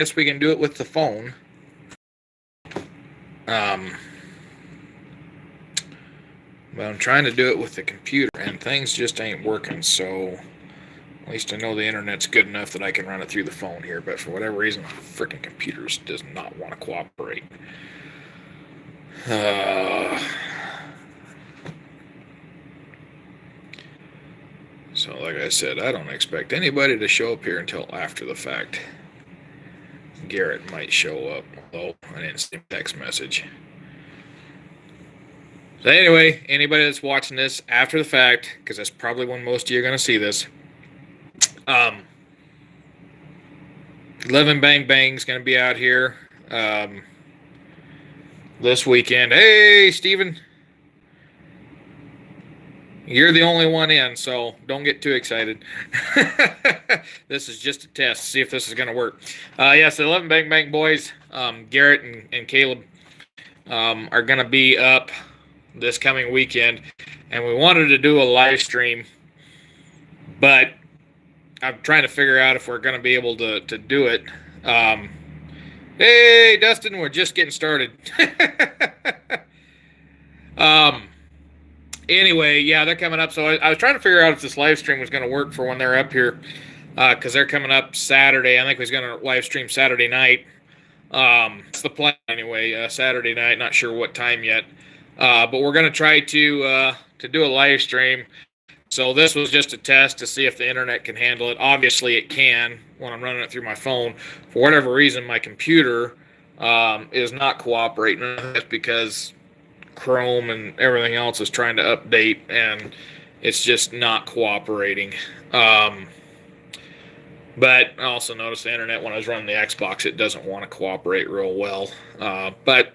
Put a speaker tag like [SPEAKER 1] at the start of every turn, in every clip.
[SPEAKER 1] guess we can do it with the phone. Um, but I'm trying to do it with the computer, and things just ain't working. So at least I know the internet's good enough that I can run it through the phone here. But for whatever reason, my freaking computer does not want to cooperate. Uh, so, like I said, I don't expect anybody to show up here until after the fact. Garrett might show up, although I didn't see a text message. So anyway, anybody that's watching this after the fact, because that's probably when most of you are going to see this, 11 Bang Bang's going to be out here this weekend. Hey, Steven. You're the only one in, so don't get too excited. This is just a test, see if this is going to work. Yes, the 11 Bang Bang boys, Garrett and Caleb, are going to be up this coming weekend, and we wanted to do a live stream, but I'm trying to figure out if we're going to be able to do it. Hey, Dustin, we're just getting started. Anyway, yeah, they're coming up. So I was trying to figure out if this live stream was going to work for when they're up here, because they're coming up Saturday. I think we was going to live stream Saturday night. It's the plan anyway. Saturday night, not sure what time yet, but we're going to try to do a live stream. So this was just a test to see if the internet can handle it. Obviously, it can when I'm running it through my phone. For whatever reason, my computer is not cooperating. That's because Chrome and everything else is trying to update, and it's just not cooperating. But I also noticed the internet when I was running the Xbox, it doesn't want to cooperate real well. But,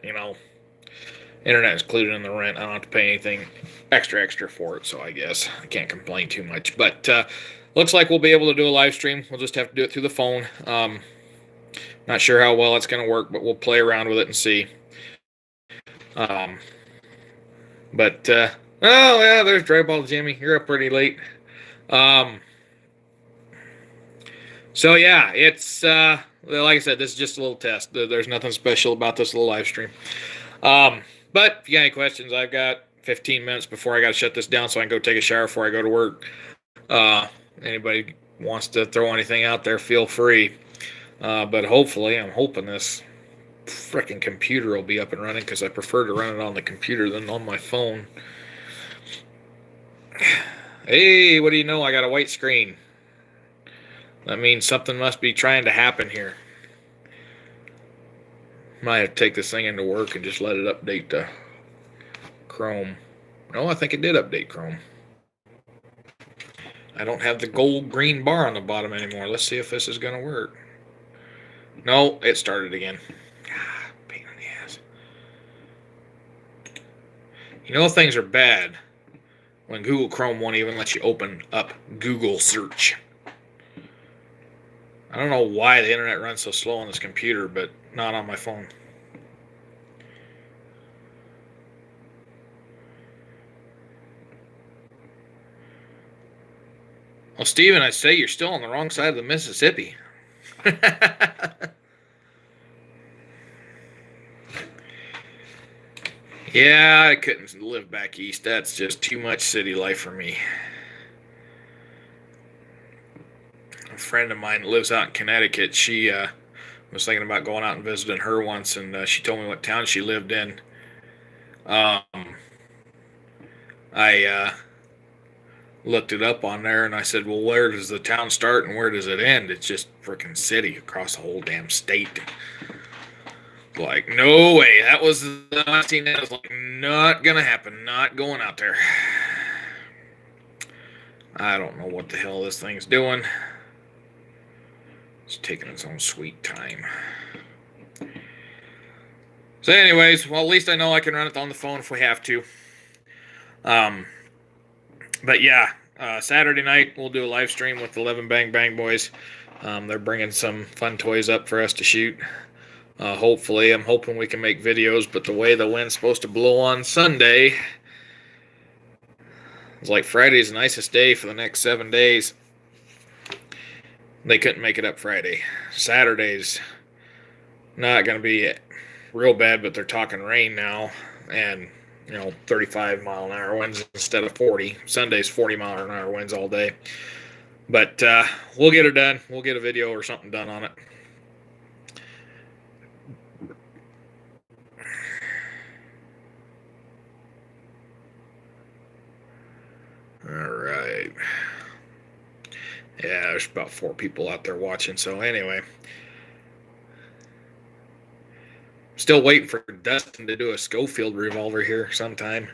[SPEAKER 1] internet is included in the rent. I don't have to pay anything extra for it, so I guess I can't complain too much. But looks like we'll be able to do a live stream. We'll just have to do it through the phone. Not sure how well it's going to work, but we'll play around with it and see. Oh yeah, there's Dryball Jimmy. You're up pretty late. So yeah, it's like I said, this is just a little test. There's nothing special about this little live stream. But if you got any questions, I've got 15 minutes before I got to shut this down so I can go take a shower before I go to work. Anybody wants to throw anything out there, feel free. But hopefully, I'm hoping this freaking computer will be up and running, because I prefer to run it on the computer than on my phone. Hey, what do you know? I got a white screen. That means something must be trying to happen here. Might have to take this thing into work and just let it update the Chrome. No, I think it did update Chrome. I don't have the gold green bar on the bottom anymore. Let's see if this is going to work. No, it started again. Pain in the ass. You know things are bad when Google Chrome won't even let you open up Google search. I don't know why the internet runs so slow on this computer, but not on my phone. Well, Steven, I say you're still on the wrong side of the Mississippi. Yeah, I couldn't live back east. That's just too much city life for me. A friend of mine lives out in Connecticut. She was thinking about going out and visiting her once, and she told me what town she lived in. I looked it up on there, and I said, well, where does the town start and where does it end? It's just freaking city across the whole damn state. Like, no way. That was the last thing that was like, not gonna happen. Not going out there. I don't know what the hell this thing's doing. It's taking its own sweet time. So anyways, well, at least I know I can run it on the phone if we have to. But yeah, Saturday night we'll do a live stream with the 11 Bang Bang boys. They're bringing some fun toys up for us to shoot. Hopefully, I'm hoping we can make videos, but the way the wind's supposed to blow on Sunday, it's like Friday's the nicest day for the next 7 days. They couldn't make it up Friday. Saturday's not going to be real bad, but they're talking rain now, and 35-mile-an-hour winds instead of 40. Sunday's 40-mile-an-hour winds all day. But we'll get it done. We'll get a video or something done on it. All right. Yeah, there's about 4 people out there watching. So anyway, still waiting for Dustin to do a Schofield revolver here sometime.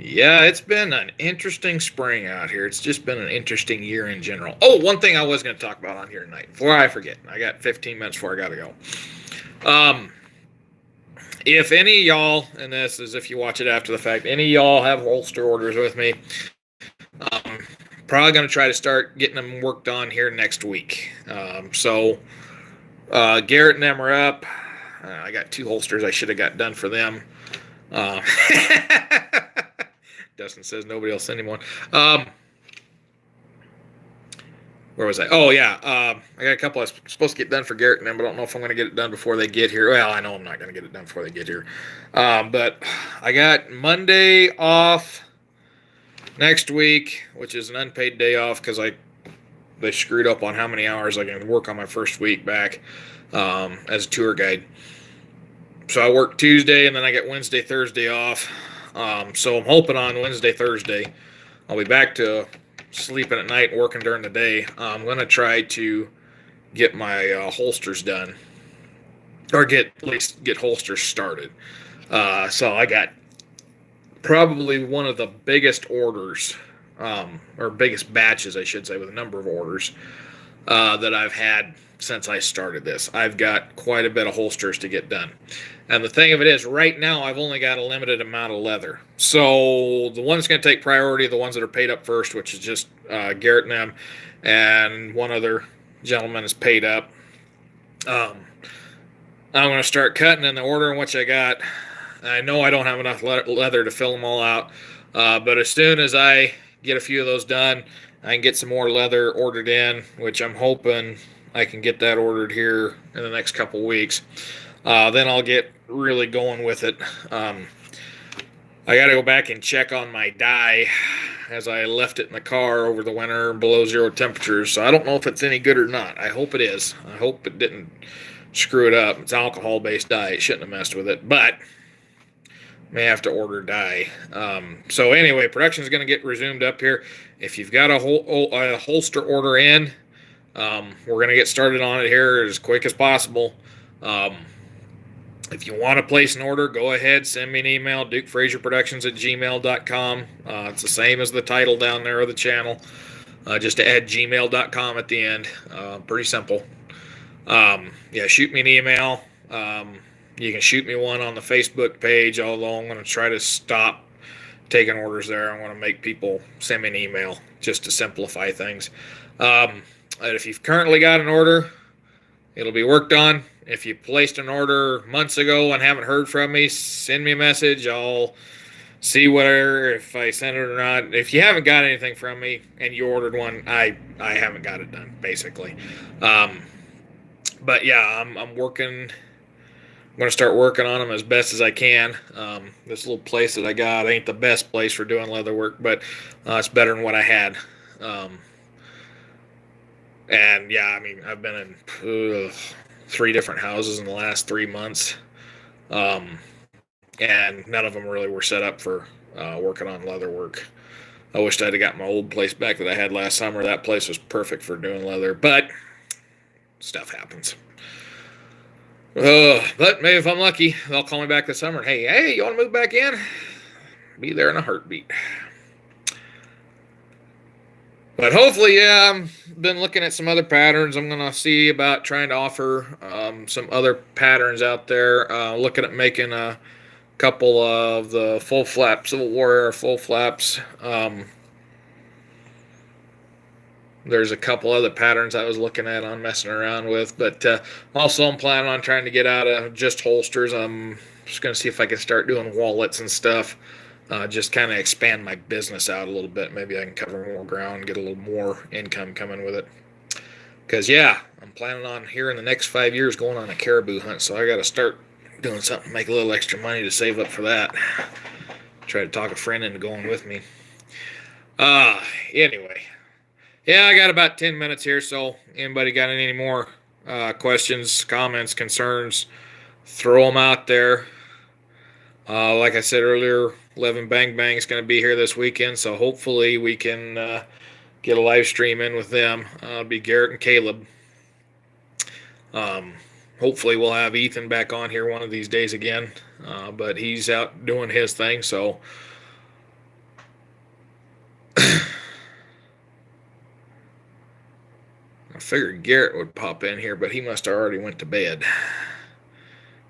[SPEAKER 1] Yeah, it's been an interesting spring out here. It's just been an interesting year in general. Oh, one thing I was going to talk about on here tonight, before I forget. I got 15 minutes before I got to go. If any of y'all, and this is if you watch it after the fact, any of y'all have holster orders with me, probably going to try to start getting them worked on here next week. So Garrett and them are up. I got 2 holsters I should have got done for them. Dustin says nobody else send him one. Where was I? Oh, yeah. I got a couple I was supposed to get done for Garrett and them, but I don't know if I'm going to get it done before they get here. Well, I know I'm not going to get it done before they get here. But I got Monday off next week, which is an unpaid day off because they screwed up on how many hours I can work on my first week back as a tour guide. So I work Tuesday, and then I get Wednesday, Thursday off. So I'm hoping on Wednesday, Thursday, I'll be back to sleeping at night and working during the day. I'm going to try to get my holsters done, or at least get holsters started. So I got probably one of the biggest orders, or biggest batches, I should say, with a number of orders that I've had since I started this. I've got quite a bit of holsters to get done. And the thing of it is, right now, I've only got a limited amount of leather. So the one's going to take priority, the ones that are paid up first, which is just Garrett and them, and one other gentleman is paid up. I'm going to start cutting in the order in which I got. I know I don't have enough leather to fill them all out, but as soon as I get a few of those done, I can get some more leather ordered in, which I'm hoping I can get that ordered here in the next couple weeks. Then I'll get really going with it. I got to go back and check on my dye as I left it in the car over the winter below 0 temperatures. So I don't know if it's any good or not. I hope it is. I hope it didn't screw it up. It's alcohol-based dye. It shouldn't have messed with it, but may have to order dye. So anyway, production is going to get resumed up here. If you've got a holster order in, we're going to get started on it here as quick as possible. If you want to place an order, go ahead, send me an email, DukeFrazierProductions@gmail.com. It's the same as the title down there of the channel. Just to add gmail.com at the end. Pretty simple. Shoot me an email. You can shoot me one on the Facebook page, although I'm going to try to stop taking orders there. I want to make people send me an email just to simplify things. And if you've currently got an order, it'll be worked on. If you placed an order months ago and haven't heard from me, send me a message. I'll see if I send it or not. If you haven't got anything from me and you ordered one, I haven't got it done, basically. But yeah, I'm working. I'm going to start working on them as best as I can. This little place that I got ain't the best place for doing leather work, but it's better than what I had. And yeah, I mean, I've been in 3 different houses in the last 3 months. And none of them really were set up for working on leather work. I wished I'd have got my old place back that I had last summer. That place was perfect for doing leather, but stuff happens. But maybe if I'm lucky, they'll call me back this summer. Hey, you want to move back in? Be there in a heartbeat. But hopefully, yeah, I've been looking at some other patterns. I'm going to see about trying to offer some other patterns out there. Looking at making a couple of the full flap Civil War era full flaps. There's a couple other patterns I was looking at on messing around with, but also I'm planning on trying to get out of just holsters. I'm just going to see if I can start doing wallets and stuff. Just kind of expand my business out a little bit. Maybe I can cover more ground, get a little more income coming with it. Because, yeah, I'm planning on here in the next 5 years going on a caribou hunt, so I got to start doing something, make a little extra money to save up for that. Try to talk a friend into going with me. Anyway. Yeah, I got about 10 minutes here, so anybody got any more questions, comments, concerns, throw them out there. Like I said earlier, 11 Bang Bang is going to be here this weekend, so hopefully we can get a live stream in with them. It'll be Garrett and Caleb. Hopefully we'll have Ethan back on here one of these days again, but he's out doing his thing, so I figured Garrett would pop in here, but he must have already went to bed.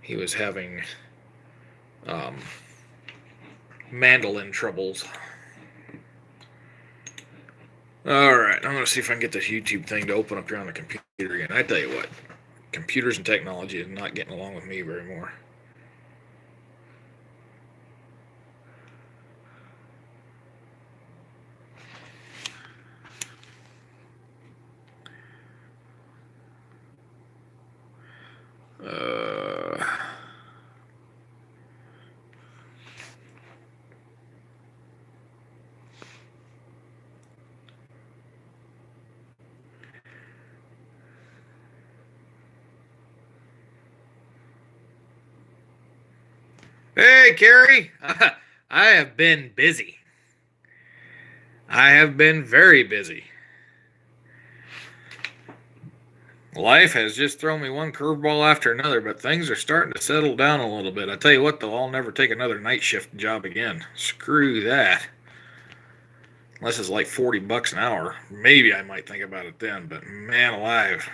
[SPEAKER 1] He was having mandolin troubles. All right, I'm going to see if I can get this YouTube thing to open up here on the computer again. I tell you what, computers and technology is not getting along with me very more. Hey, Carrie. I have been busy. I have been very busy. Life has just thrown me one curveball after another, but things are starting to settle down a little bit. I tell you what, though, I'll never take another night shift job again. Screw that. Unless it's like $40 an hour. Maybe I might think about it then, but man alive.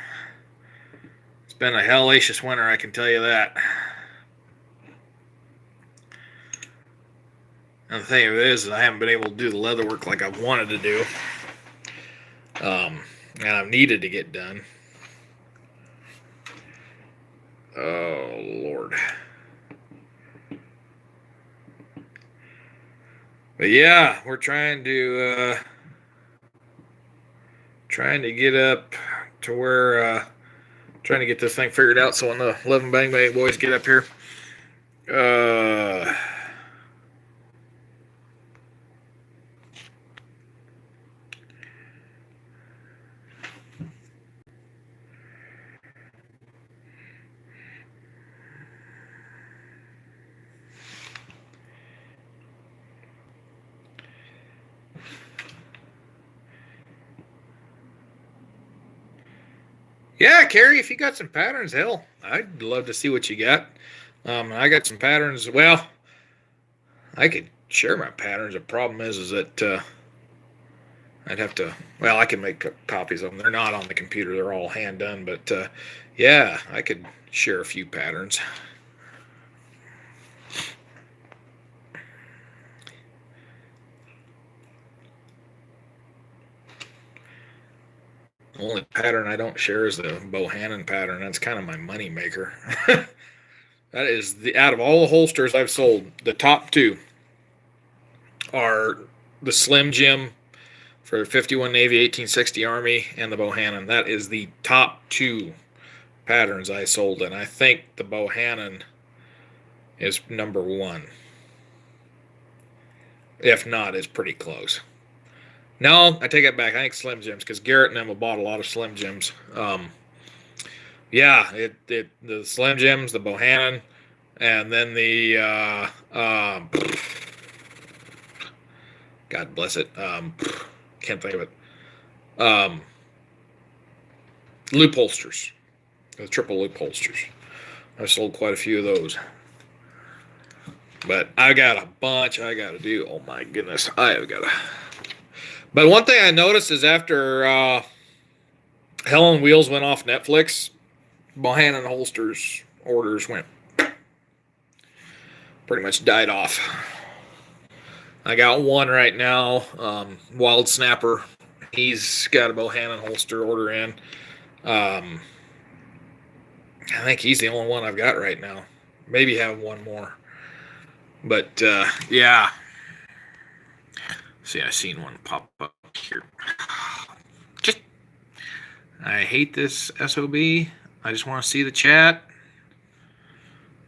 [SPEAKER 1] It's been a hellacious winter, I can tell you that. And the thing of it is I haven't been able to do the leather work like I wanted to do. And I've needed to get done. Oh, Lord. But yeah, we're trying to get up to where trying to get this thing figured out so when the 11 Bang Bang boys get up here. Yeah, Carrie, if you got some patterns, hell, I'd love to see what you got. I got some patterns. Well, I could share my patterns. The problem is that I'd have to. Well, I can make copies of them. They're not on the computer. They're all hand done. But yeah, I could share a few patterns. The only pattern I don't share is the Bohannon pattern. That's kind of my money maker. That is out of all the holsters I've sold, the top two are the Slim Jim for the 51 Navy 1860 Army and the Bohannon. That is the top two patterns I sold, and I think the Bohannon is number one. If not, it's pretty close. No, I take it back. I think Slim Jims, because Garrett and Emma bought a lot of Slim Jims. Yeah, the Slim Jims, the Bohannon, and then the God bless it. Can't think of it. Loop holsters, the triple loop holsters. I've sold quite a few of those. But I got a bunch I got to do. Oh my goodness, I have got to. But one thing I noticed is after Hell on Wheels went off Netflix, Bohannon holsters orders went pretty much died off. I got one right now, Wild Snapper He's got a Bohannon holster order in. I think he's the only one I've got right now. Maybe have one more. But yeah. See, I seen one pop up here. Just, I hate this SOB. I just want to see the chat.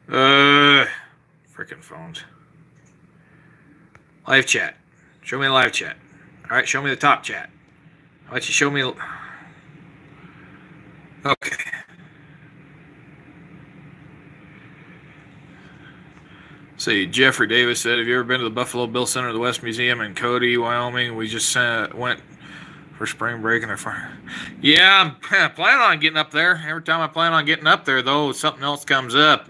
[SPEAKER 1] Freaking phones. Live chat. Show me the live chat. All right, show me the top chat. Why don't you show me? Okay. See, Jeffrey Davis said, have you ever been to the Buffalo Bill Center, the West Museum in Cody, Wyoming? We just went for spring break and yeah, I'm planning on getting up there. Every time I plan on getting up there, though, something else comes up.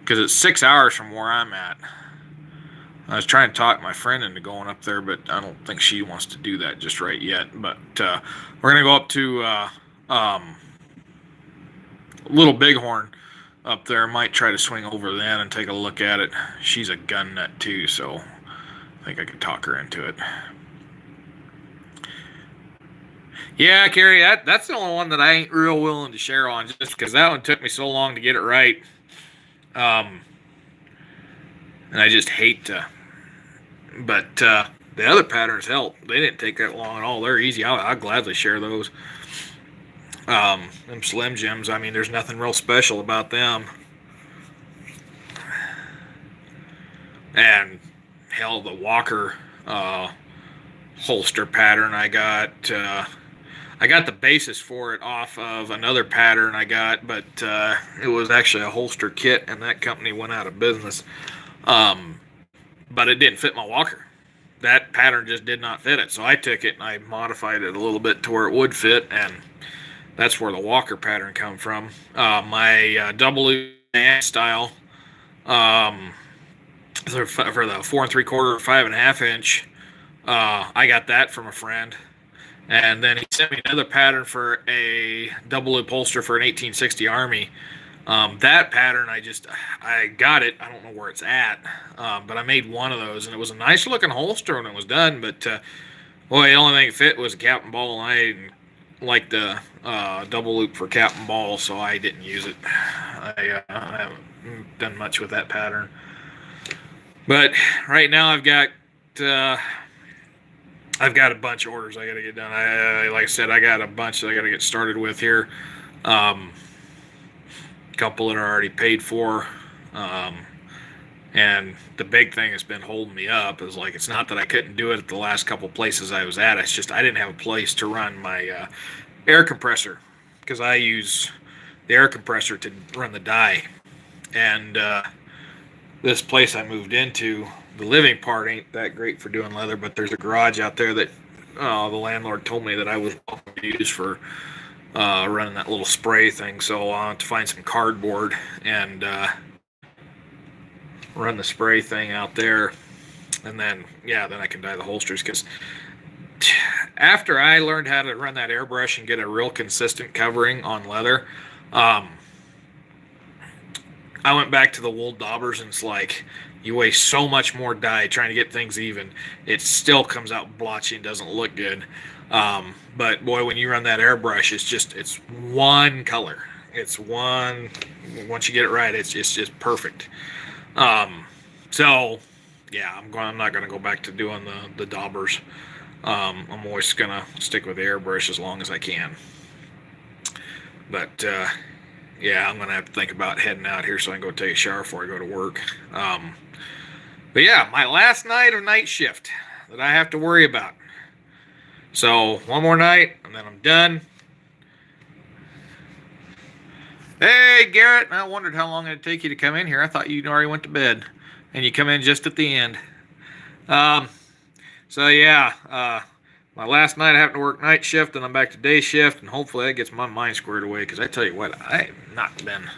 [SPEAKER 1] Because it's 6 hours from where I'm at. I was trying to talk my friend into going up there, but I don't think she wants to do that just right yet. But we're going to go up to Little Bighorn up there. Might try to swing over then and take a look at it. She's a gun nut too, so I think I could talk her into it. Yeah, Carrie, that's the only one that I ain't real willing to share on, just because that one took me so long to get it right. And I just hate to. But the other patterns help. They didn't take that long at all. They're easy. I'll gladly share those. Them Slim Jims, I mean, there's nothing real special about them. And hell, the Walker holster pattern I got the basis for it off of another pattern I got, but it was actually a holster kit, and that company went out of business. But it didn't fit my Walker. That pattern just did not fit it, so I took it and I modified it a little bit to where it would fit, and that's where the Walker pattern come from. My double style for the 4 3/4, 5.5 inch, I got that from a friend. And then he sent me another pattern for a double loop holster for an 1860 Army. That pattern, I got it. I don't know where it's at, but I made one of those, and it was a nice looking holster when it was done. But boy, the only thing that fit was a cap and ball, and I didn't like the double loop for cap and ball, so I didn't use it. I haven't done much with that pattern. But right now I've got a bunch of orders I got to get done. Like I said, I got a bunch that I got to get started with here. Couple that are already paid for. And the big thing that's been holding me up is, like, it's not that I couldn't do it at the last couple places I was at. It's just I didn't have a place to run my air compressor, because I use the air compressor to run the die. And this place I moved into, the living part ain't that great for doing leather, but there's a garage out there that the landlord told me that I was welcome to use for running that little spray thing. So I'll have to find some cardboard and run the spray thing out there, and then I can dye the holsters. Because after I learned how to run that airbrush and get a real consistent covering on leather, I went back to the wool daubers, and it's like, you waste so much more dye trying to get things even. It still comes out blotchy and doesn't look good. But boy, when you run that airbrush, it's one color. It's one. Once you get it right, it's just perfect. So yeah, I'm not gonna go back to doing the daubers. I'm always gonna stick with the airbrush as long as I can. But yeah, I'm gonna have to think about heading out here so I can go take a shower before I go to work. But yeah, my last night of night shift that I have to worry about. So one more night, and then I'm done. Hey, Garrett, I wondered how long it'd take you to come in here. I thought you already went to bed, and you come in just at the end. So yeah, my last night I have to work night shift, and I'm back to day shift, and hopefully that gets my mind squared away, because I tell you what, I have not been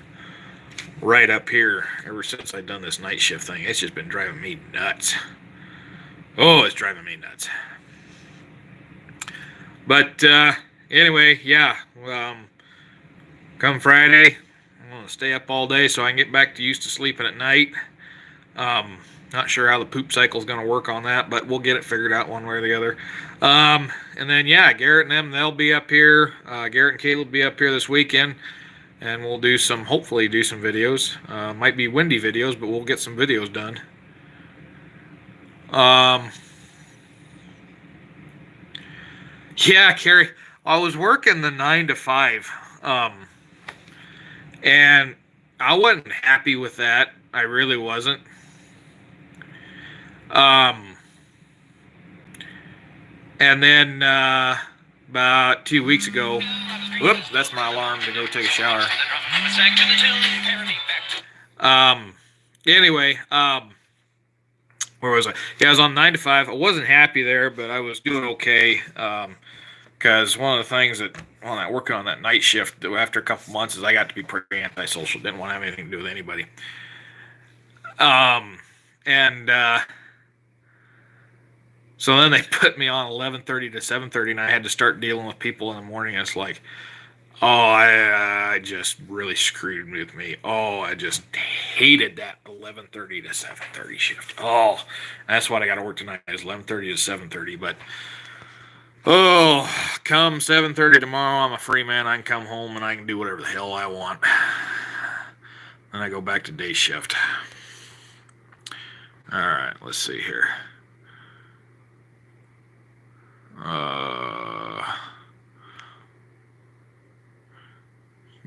[SPEAKER 1] right up here ever since I've done this night shift thing. It's just been driving me nuts. Oh, it's driving me nuts. But anyway, yeah, come Friday, I'm going to stay up all day so I can get back to used to sleeping at night. Not sure how the poop cycle is going to work on that, but we'll get it figured out one way or the other. And then, yeah, Garrett and them, they'll be up here. Garrett and Caleb will be up here this weekend, and we'll hopefully do some videos. Might be windy videos, but we'll get some videos done. Yeah, Carrie, I was working the 9 to 5, and I wasn't happy with that. I really wasn't. And then about 2 weeks ago, whoops, that's my alarm to go take a shower. Anyway, where was I? Yeah, I was on 9 to 5. I wasn't happy there, but I was doing okay. Because one of the things that when I working on that night shift after a couple months is I got to be pretty antisocial. Didn't want to have anything to do with anybody. So then they put me on 11:30 to 7:30, and I had to start dealing with people in the morning. And it's like, oh, I just really screwed with me. Oh, I just hated that 11:30 to 7:30 shift. Oh, that's what I got to work tonight is 11:30 to 7:30. But oh, come 7:30 tomorrow, I'm a free man. I can come home and I can do whatever the hell I want. Then I go back to day shift. All right, let's see here.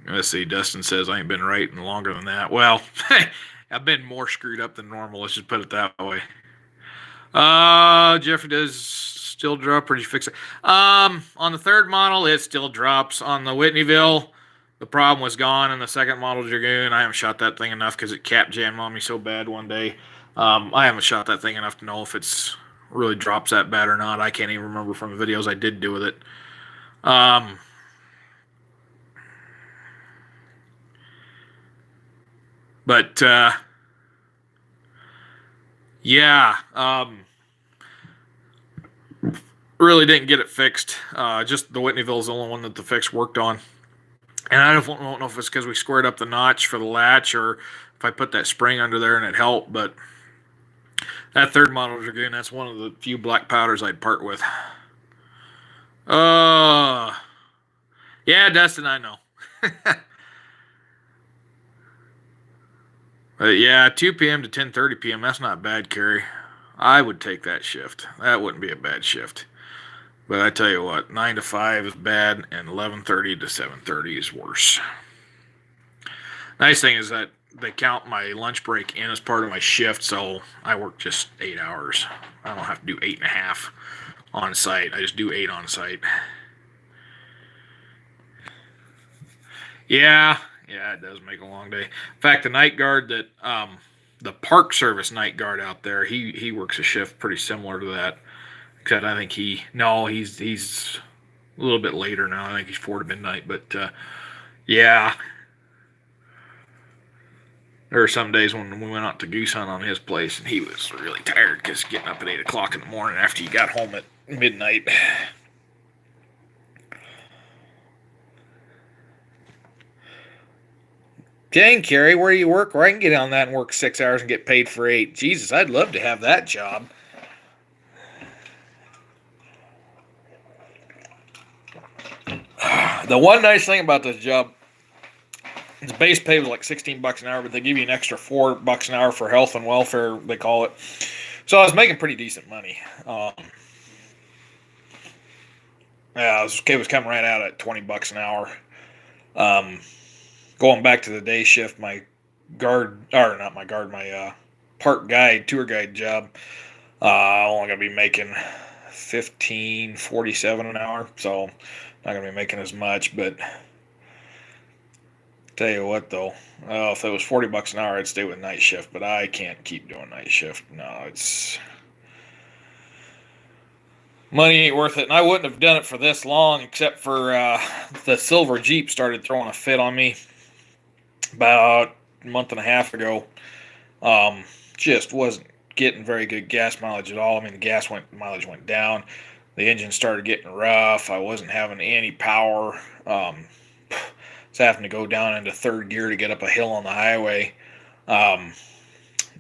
[SPEAKER 1] Let's see. Dustin says I ain't been right in longer than that. Well, I've been more screwed up than normal. Let's just put it that way. Jeffrey does still drop, or did you fix it? On the third model, it still drops. On the Whitneyville, the problem was gone. In the second model Dragoon, I haven't shot that thing enough because it cap jammed on me so bad one day. I haven't shot that thing enough to know if it's really drops that bad or not. I can't even remember from the videos I did do with it. But yeah, really didn't get it fixed. Just the Whitneyville is the only one that the fix worked on. And I don't know if it's because we squared up the notch for the latch or if I put that spring under there and it helped. But that third model Dragoon, that's one of the few black powders I'd part with. Yeah, Dustin, I know. Yeah, 2 p.m. to 10:30 p.m. That's not bad, Carrie. I would take that shift. That wouldn't be a bad shift. But I tell you what, 9 to 5 is bad, and 11:30 to 7:30 is worse. Nice thing is that they count my lunch break in as part of my shift, so I work just 8 hours. I don't have to do 8.5 on site. I just do 8 on site. Yeah, it does make a long day. In fact, the night guard that the Park Service night guard out there, he works a shift pretty similar to that. Except I think he's a little bit later now. I think he's 4 to midnight. But yeah, there were some days when we went out to goose hunt on his place, and he was really tired because getting up at 8 o'clock in the morning after you got home at midnight. Dang, Carrie, where do you work? Where I can get on that and work 6 hours and get paid for 8. Jesus, I'd love to have that job. The one nice thing about this job is base pay was like $16 an hour, but they give you an extra $4 an hour for health and welfare, they call it. So I was making pretty decent money. Yeah, it was coming right out at $20 an hour. Going back to the day shift, my tour guide job, I'm only gonna be making $15.47 an hour, so not gonna be making as much. But tell you what, though, if it was $40 an hour, I'd stay with night shift. But I can't keep doing night shift. No, it's money ain't worth it, and I wouldn't have done it for this long, except for the silver Jeep started throwing a fit on me about a month and a half ago. Just wasn't getting very good gas mileage at all. I mean, the mileage went down. The engine started getting rough. I wasn't having any power. I was having to go down into third gear to get up a hill on the highway.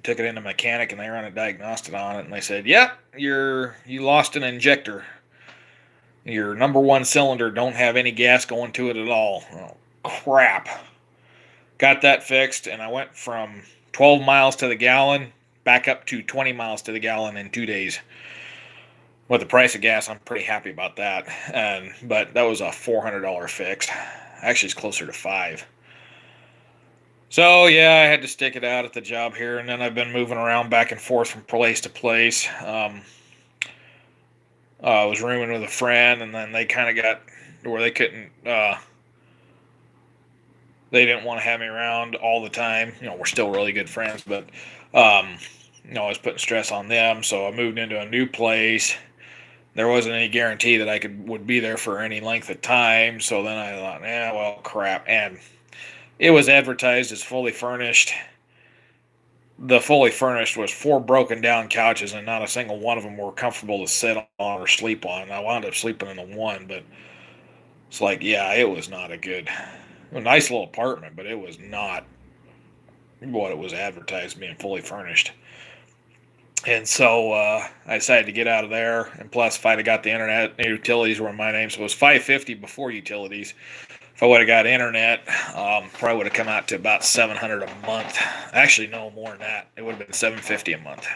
[SPEAKER 1] Took it into mechanic, and they ran a diagnostic on it, and they said, "Yep, you lost an injector. Your number one cylinder don't have any gas going to it at all." Oh, crap. Got that fixed, and I went from 12 miles to the gallon back up to 20 miles to the gallon in 2 days. With the price of gas, I'm pretty happy about that. But that was a $400 fix. Actually, it's closer to $500. So yeah, I had to stick it out at the job here, and then I've been moving around back and forth from place to place. I was rooming with a friend, and then they kind of got where they couldn't. They didn't want to have me around all the time. We're still really good friends, but I was putting stress on them. So I moved into a new place. There wasn't any guarantee that I would be there for any length of time. So then I thought, well, crap. And it was advertised as fully furnished. The fully furnished was 4 broken down couches, and not a single one of them were comfortable to sit on or sleep on. I wound up sleeping in the one, but it's like, yeah, it was not a nice little apartment, but it was not what it was advertised being fully furnished. And so I decided to get out of there. And plus, if I'd have got the internet, utilities were in my name, so it was $550 before utilities. If I would have got internet, probably would have come out to about $700 a month. Actually, no more than that. It would have been $750 a month.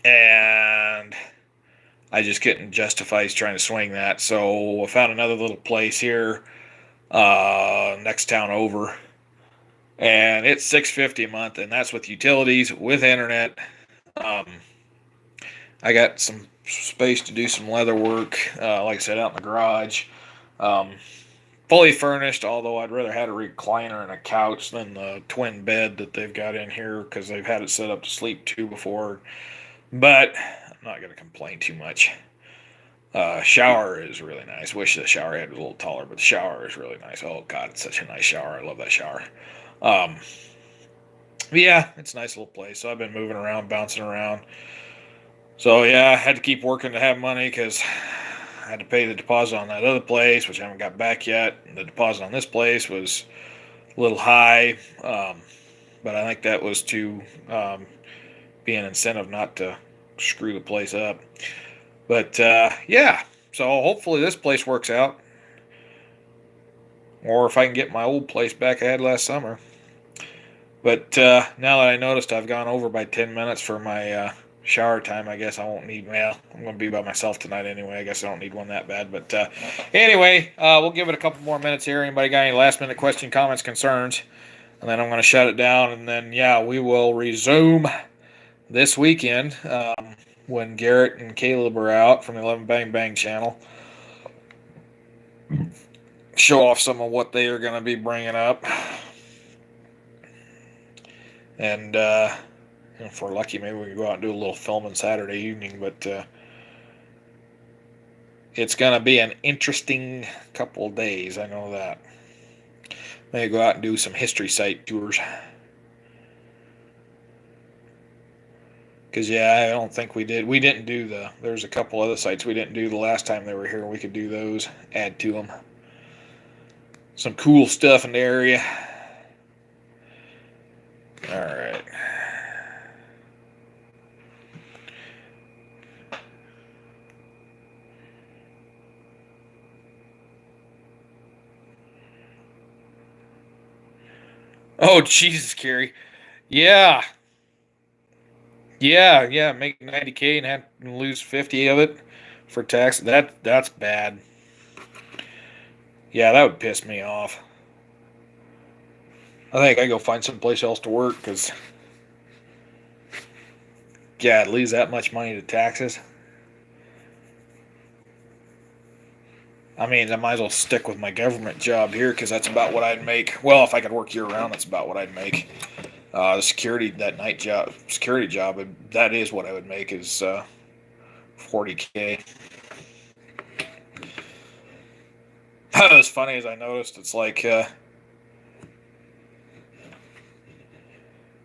[SPEAKER 1] And I just couldn't justify trying to swing that. So I found another little place here, next town over. And it's $650 a month, and that's with utilities, with internet. I got some space to do some leather work, like I said, out in the garage. Fully furnished, although I'd rather had a recliner and a couch than the twin bed that they've got in here, because they've had it set up to sleep too before. But I'm not going to complain too much. Shower is really nice. Wish the shower head was a little taller, but the shower is really nice. Oh, God, it's such a nice shower. I love that shower. But yeah, it's a nice little place. So I've been moving around, bouncing around. So yeah, I had to keep working to have money because I had to pay the deposit on that other place, which I haven't got back yet. The deposit on this place was a little high, but I think that was to be an incentive not to screw the place up. But yeah, so hopefully this place works out. Or if I can get my old place back I had last summer. But now that I noticed I've gone over by 10 minutes for my shower time, I guess I won't need, I'm going to be by myself tonight anyway. I guess I don't need one that bad. But anyway, we'll give it a couple more minutes here. Anybody got any last minute question, comments, concerns? And then I'm going to shut it down. And then, yeah, we will resume this weekend when Garrett and Caleb are out from the 11 Bang Bang channel. Show off some of what they are going to be bringing up. And if we're lucky, maybe we can go out and do a little filming Saturday evening. But it's going to be an interesting couple of days. I know that. Maybe go out and do some history site tours. Because, yeah, I don't think we did. We didn't do there's a couple other sites we didn't do the last time they were here. We could do those, add to them. Some cool stuff in the area. All right. Oh, Jesus, Carrie. Yeah. Yeah. Make 90K and have to lose 50 of it for tax. That's bad. Yeah, that would piss me off. I think I go find someplace else to work because, yeah, lose that much money to taxes. I mean, I might as well stick with my government job here because that's about what I'd make. Well, if I could work year round, that's about what I'd make. The security job, that is what I would make is $40K. That was funny as I noticed. It's like,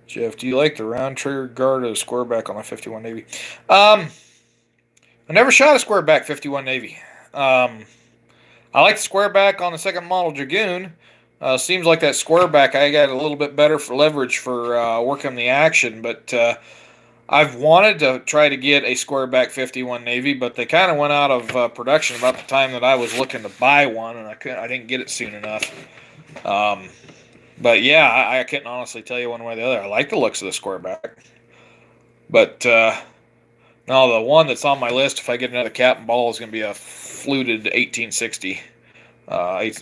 [SPEAKER 1] Jeff, do you like the round trigger guard or the square back on a 51 Navy? I never shot a square back 51 Navy. I like the square back on the second model Dragoon, Seems like that square back I got a little bit better for leverage for working the action, but I've wanted to try to get a square back 51 Navy, but they kind of went out of production about the time that I was looking to buy one, and I didn't get it soon enough. But yeah, I couldn't honestly tell you one way or the other. I like the looks of the square back, but no, the one that's on my list, if I get another cap and ball, is going to be a fluted 1860.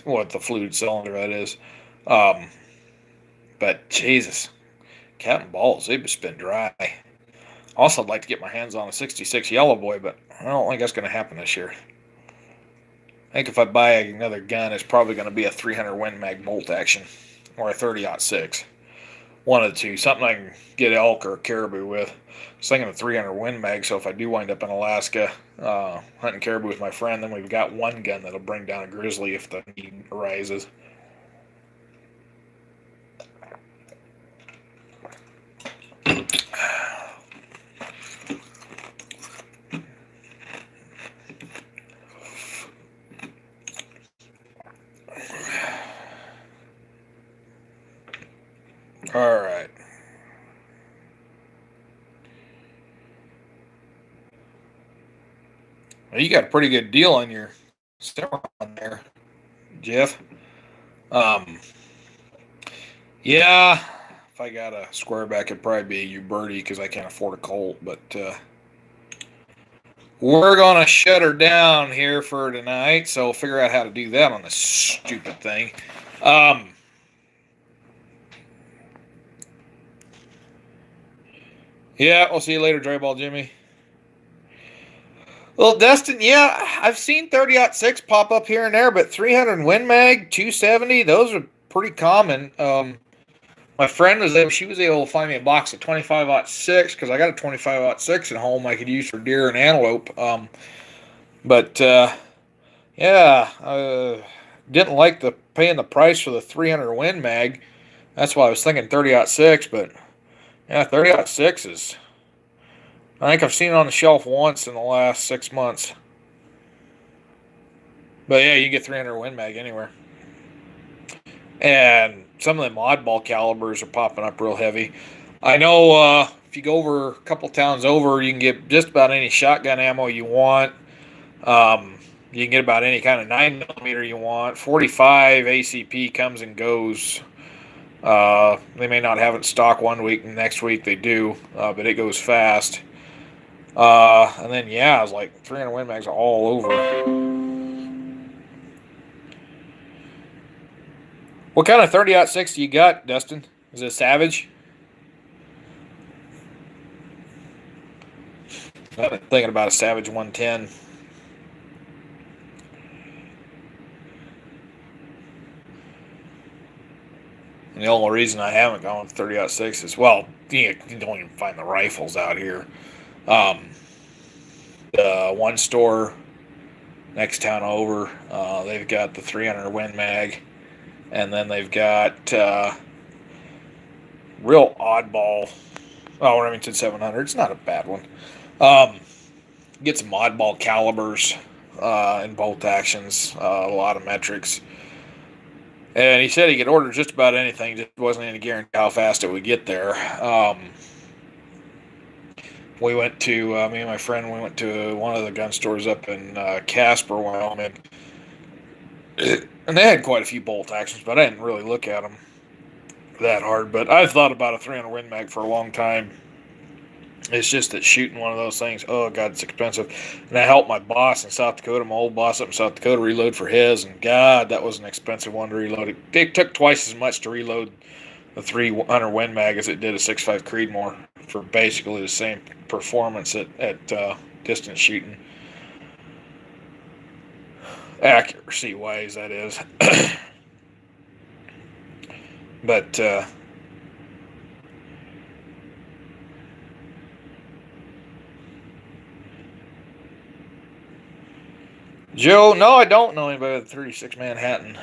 [SPEAKER 1] What the fluted cylinder that is. But Jesus, cap and balls, they've just been dry. Also, I'd like to get my hands on a 66 Yellow Boy, but I don't think that's going to happen this year. I think if I buy another gun, it's probably going to be a 300 Win Mag bolt action or a 30-06. One of the two, something I can get elk or caribou with. I was thinking of 300 Win Mag, so if I do wind up in Alaska hunting caribou with my friend, then we've got one gun that'll bring down a grizzly if the need arises. All right. Well, you got a pretty good deal on your Cimarron there, Jeff. Yeah, if I got a square back, it'd probably be a Uberti because I can't afford a Colt. But we're gonna shut her down here for tonight, so we'll figure out how to do that on this stupid thing. Yeah, we'll see you later, Dry Ball Jimmy. Well, Dustin, yeah, I've seen 30-06 pop up here and there, but 300 Win Mag, 270, those are pretty common. My friend was able, she was able to find me a box of 25-06 because I got a 25-06 at home I could use for deer and antelope. Yeah, didn't like the paying the price for the 300 Win Mag. That's why I was thinking 30-06, but yeah, 30-06 is, I think I've seen it on the shelf once in the last 6 months. But yeah, you can get 300 Win Mag anywhere. And some of them oddball calibers are popping up real heavy. I know if you go over a couple towns over, you can get just about any shotgun ammo you want. You can get about any kind of 9mm you want. 45 ACP comes and goes. They may not have it in stock one week, and next week they do, but it goes fast. And then, yeah, I was like, 300 Win Mags are all over. What kind of 30-06 do you got, Dustin? Is it a Savage? I've been thinking about a Savage 110. And the only reason I haven't gone with 30-06 is, well, you don't even find the rifles out here. The one store next town over, they've got the 300 Win Mag. And then they've got real oddball. Oh, Remington 700. It's not a bad one. Get some oddball calibers in bolt actions. A lot of metrics. And he said he could order just about anything. Just wasn't any guarantee how fast it would get there. We went to, me and my friend, we went to one of the gun stores up in Casper, Wyoming. And they had quite a few bolt actions, but I didn't really look at them that hard. But I've thought about a 300 Win Mag for a long time. It's just that shooting one of those things, oh, God, it's expensive. And I helped my boss in South Dakota, my old boss up in South Dakota, reload for his. And, God, that was an expensive one to reload. It took twice as much to reload the 300 Win Mag as it did a 6.5 Creedmoor for basically the same performance at distance shooting. Accuracy wise, that is. But Joe, no, I don't know anybody with 36 Manhattan.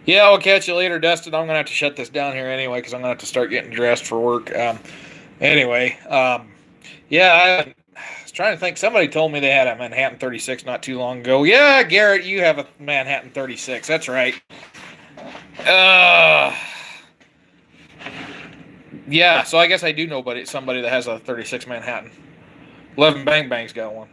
[SPEAKER 1] Yeah, I'll catch you later, Dustin. I'm gonna have to shut this down here anyway because I'm gonna have to start getting dressed for work. Yeah, I was trying to think. Somebody told me they had a Manhattan 36 not too long ago. Yeah, Garrett, you have a Manhattan 36. That's right. Yeah, so I guess I do know somebody that has a 36 Manhattan. 11 Bang Bang's got one.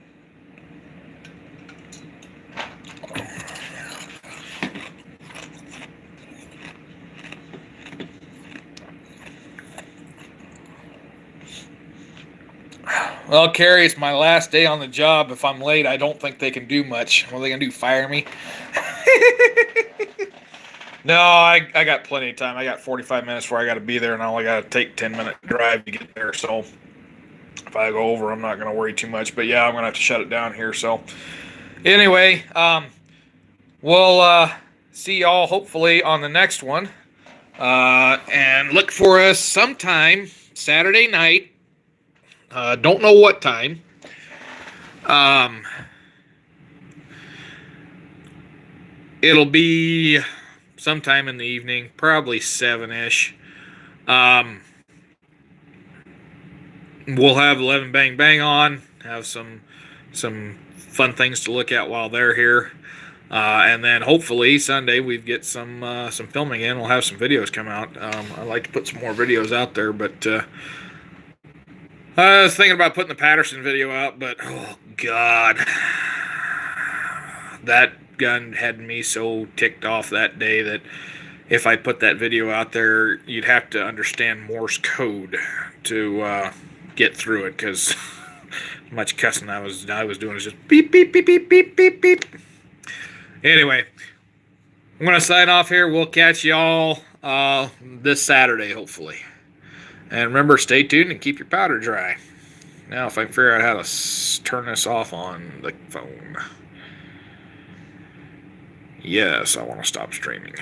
[SPEAKER 1] Well, Carrie, it's my last day on the job. If I'm late, I don't think they can do much. What are they going to do, fire me? No, I got plenty of time. I got 45 minutes before I got to be there, and I only got to take 10-minute drive to get there. So if I go over, I'm not going to worry too much. But yeah, I'm going to have to shut it down here. So anyway, we'll see y'all hopefully on the next one. And look for us sometime Saturday night. Don't know what time. It'll be sometime in the evening, probably 7-ish. We'll have 11 Bang Bang on, have some fun things to look at while they're here. And then hopefully Sunday we get some filming in. We'll have some videos come out. I'd like to put some more videos out there, but I was thinking about putting the Patterson video out, but oh God, that gun had me so ticked off that day that if I put that video out there, you'd have to understand Morse code to get through it, because much cussing I was doing is just beep beep beep beep beep beep beep. Anyway, I'm gonna sign off here. We'll catch y'all this Saturday, hopefully. And remember, stay tuned and keep your powder dry. Now, if I can figure out how to turn this off on the phone. Yes, I want to stop streaming.